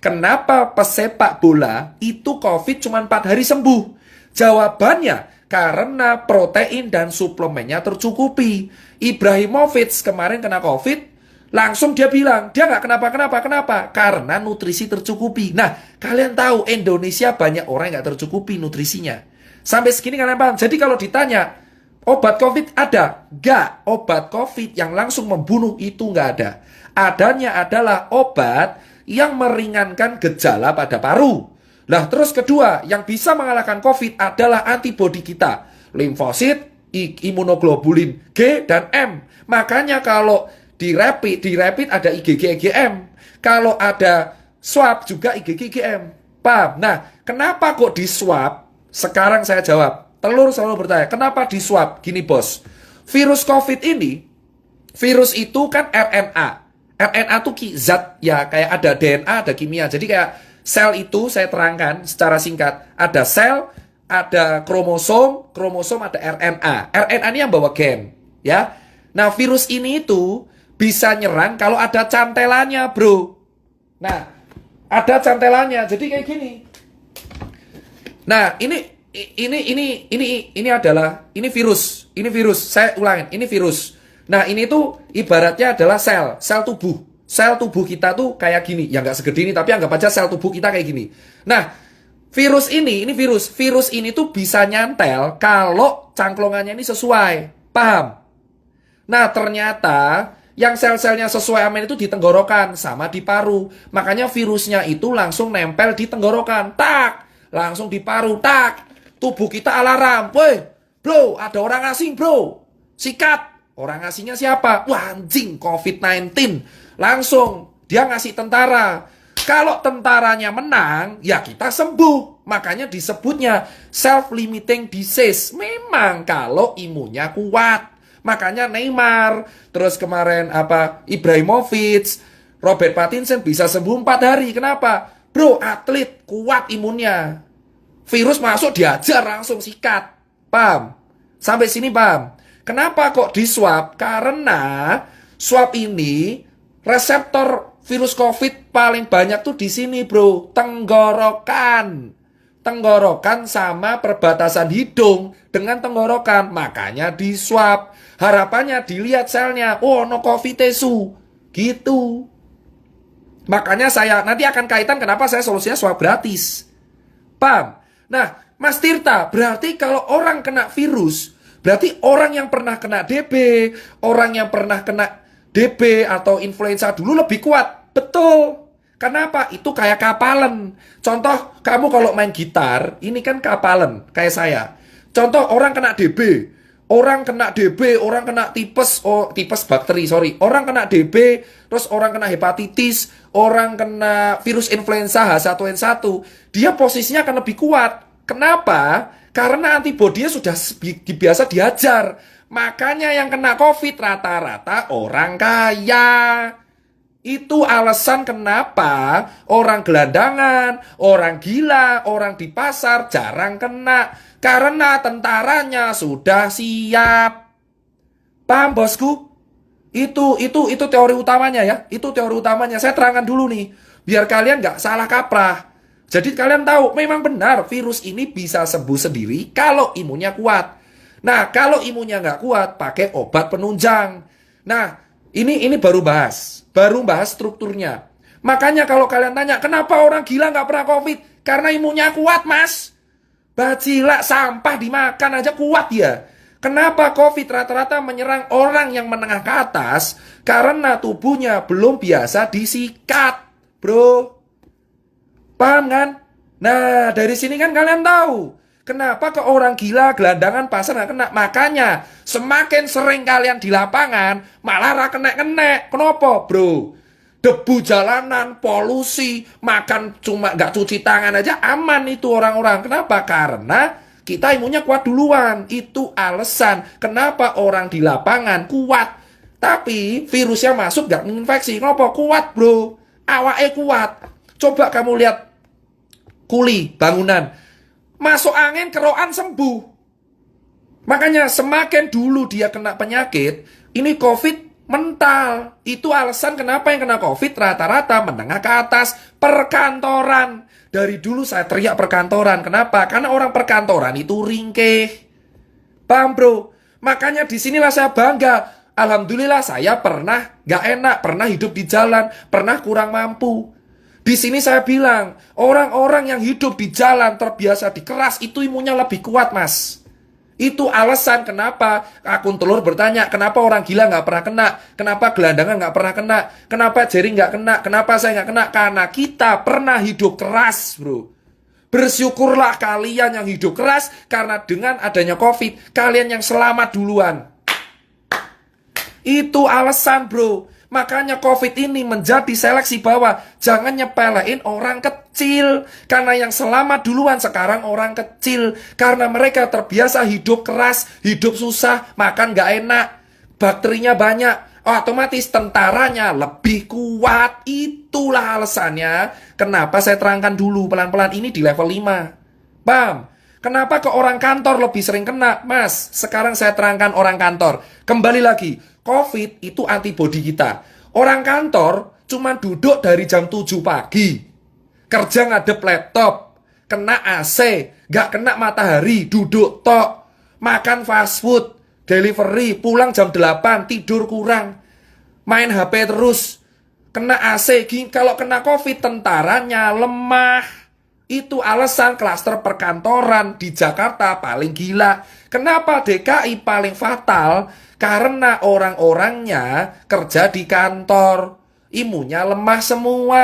Kenapa pesepak bola itu COVID cuma 4 hari sembuh? Jawabannya, karena protein dan suplemennya tercukupi. Ibrahimovic kemarin kena COVID, langsung dia bilang, dia nggak kenapa? Karena nutrisi tercukupi. Nah, kalian tahu Indonesia banyak orang yang nggak tercukupi nutrisinya. Sampai segini kalian paham? Jadi kalau ditanya, obat COVID ada? Nggak. Obat COVID yang langsung membunuh itu nggak ada. Adanya adalah obat yang meringankan gejala pada paru. Nah, terus kedua, yang bisa mengalahkan COVID adalah antibodi kita. Limfosit, imunoglobulin G dan M. Makanya kalau di rapid ada IgG IgM. Kalau ada swab juga IgG IgM. Paham? Nah, kenapa kok di swab? Sekarang saya jawab. Telur selalu bertanya, kenapa di swab? Gini bos, virus COVID ini, virus itu kan RNA. RNA itu zat ya, kayak ada DNA, ada kimia. Jadi kayak sel itu saya terangkan secara singkat. Ada sel, ada kromosom, ada RNA. RNA ini yang bawa gen, ya. Nah, virus ini itu bisa nyerang kalau ada cantelannya, bro. Nah, ada cantelannya. Jadi kayak gini. Nah, ini adalah virus. Ini virus. Saya ulangin, ini virus. Nah, ini tuh ibaratnya adalah sel tubuh. Sel tubuh kita tuh kayak gini. Ya nggak segede ini, tapi anggap aja sel tubuh kita kayak gini. Nah, virus ini virus. Virus ini tuh bisa nyantel kalau cangklongannya ini sesuai. Paham? Nah, ternyata yang sel-selnya sesuai amin itu di tenggorokan sama di paru. Makanya virusnya itu langsung nempel di tenggorokan. Tak! Langsung di paru. Tak! Tubuh kita alarm. Woi, bro, ada orang asing, bro. Sikat! Orang asingnya siapa? Wah, anjing, COVID-19. Langsung dia ngasih tentara. Kalau tentaranya menang, ya kita sembuh. Makanya disebutnya self-limiting disease. Memang kalau imunnya kuat. Makanya Neymar, terus kemarin Ibrahimovic, Robert Pattinson bisa sembuh 4 hari. Kenapa? Bro, atlet kuat imunnya. Virus masuk diajar langsung sikat. Paham? Sampai sini paham? Kenapa kok di swab? Karena swab ini reseptor virus COVID paling banyak tuh di sini, bro. Tenggorokan. Tenggorokan sama perbatasan hidung dengan tenggorokan. Makanya di swab. Harapannya dilihat selnya. Oh, no COVID tesu. Gitu. Makanya saya nanti akan kaitan kenapa saya solusinya swab gratis. Paham? Nah, Mas Tirta, berarti kalau orang kena virus, berarti orang yang pernah kena DB, orang yang pernah kena DB atau influenza dulu lebih kuat. Betul. Kenapa? Itu kayak kapalan. Contoh, kamu kalau main gitar, ini kan kapalan, kayak saya. Contoh, orang kena DB. Orang kena DB, orang kena tipes bakteri, sorry. Orang kena DB, terus orang kena hepatitis, orang kena virus influenza H1N1. Dia posisinya akan lebih kuat. Kenapa? Karena antibodinya sudah biasa diajar. Makanya yang kena COVID rata-rata orang kaya. Itu alasan kenapa orang gelandangan, orang gila, orang di pasar jarang kena. Karena tentaranya sudah siap. Paham bosku? Itu teori utamanya ya. Itu teori utamanya. Saya terangkan dulu nih. Biar kalian nggak salah kaprah. Jadi kalian tahu, memang benar virus ini bisa sembuh sendiri kalau imunnya kuat. Nah, kalau imunnya nggak kuat, pakai obat penunjang. Nah, ini baru bahas strukturnya. Makanya kalau kalian tanya, kenapa orang gila nggak pernah COVID? Karena imunnya kuat, mas. Bacila sampah dimakan aja kuat ya. Kenapa COVID rata-rata menyerang orang yang menengah ke atas? Karena tubuhnya belum biasa disikat, bro. Paham kan? Nah, dari sini kan kalian tahu kenapa ke orang gila, gelandangan, pasar nggak kena. Makanya semakin sering kalian di lapangan, malah kena. Kenapa, bro? Debu jalanan, polusi, makan cuma nggak cuci tangan aja aman itu orang-orang. Kenapa? Karena kita imunnya kuat duluan. Itu alasan kenapa orang di lapangan kuat. Tapi virusnya masuk nggak menginfeksi. Kenapa? Kuat, bro. Awake kuat. Coba kamu lihat kuli bangunan. Masuk angin, keroan sembuh. Makanya semakin dulu dia kena penyakit, ini COVID Mental. Itu alasan kenapa yang kena COVID rata-rata menengah ke atas. Perkantoran. Dari dulu saya teriak perkantoran. Kenapa? Karena orang perkantoran itu ringkih. Paham bro? Makanya disinilah saya bangga. Alhamdulillah saya pernah gak enak, pernah hidup di jalan, pernah kurang mampu. Di sini saya bilang, orang-orang yang hidup di jalan terbiasa dikeras itu imunnya lebih kuat mas. Itu alasan kenapa akun telur bertanya, kenapa orang gila gak pernah kena, kenapa gelandangan gak pernah kena, kenapa Jerry gak kena, kenapa saya gak kena. Karena kita pernah hidup keras bro. Bersyukurlah kalian yang hidup keras, karena dengan adanya COVID, kalian yang selamat duluan. Itu alasan bro. Makanya COVID ini menjadi seleksi bahwa jangan nyepelein orang kecil. Karena yang selamat duluan sekarang orang kecil. Karena mereka terbiasa hidup keras, hidup susah, makan gak enak, bakterinya banyak, otomatis tentaranya lebih kuat. Itulah alasannya kenapa saya terangkan dulu pelan-pelan ini di level 5. Paham? Kenapa ke orang kantor lebih sering kena? Mas, sekarang saya terangkan orang kantor. Kembali lagi, COVID itu antibodi kita. Orang kantor cuma duduk dari jam 7 pagi. Kerja ngadep laptop. Kena AC. Gak kena matahari. Duduk tok. Makan fast food. Delivery. Pulang jam 8. Tidur kurang. Main HP terus. Kena AC. Kalau kena COVID, tentaranya lemah. Itu alasan klaster perkantoran di Jakarta paling gila. Kenapa DKI paling fatal? Karena orang-orangnya kerja di kantor. Imunnya lemah semua.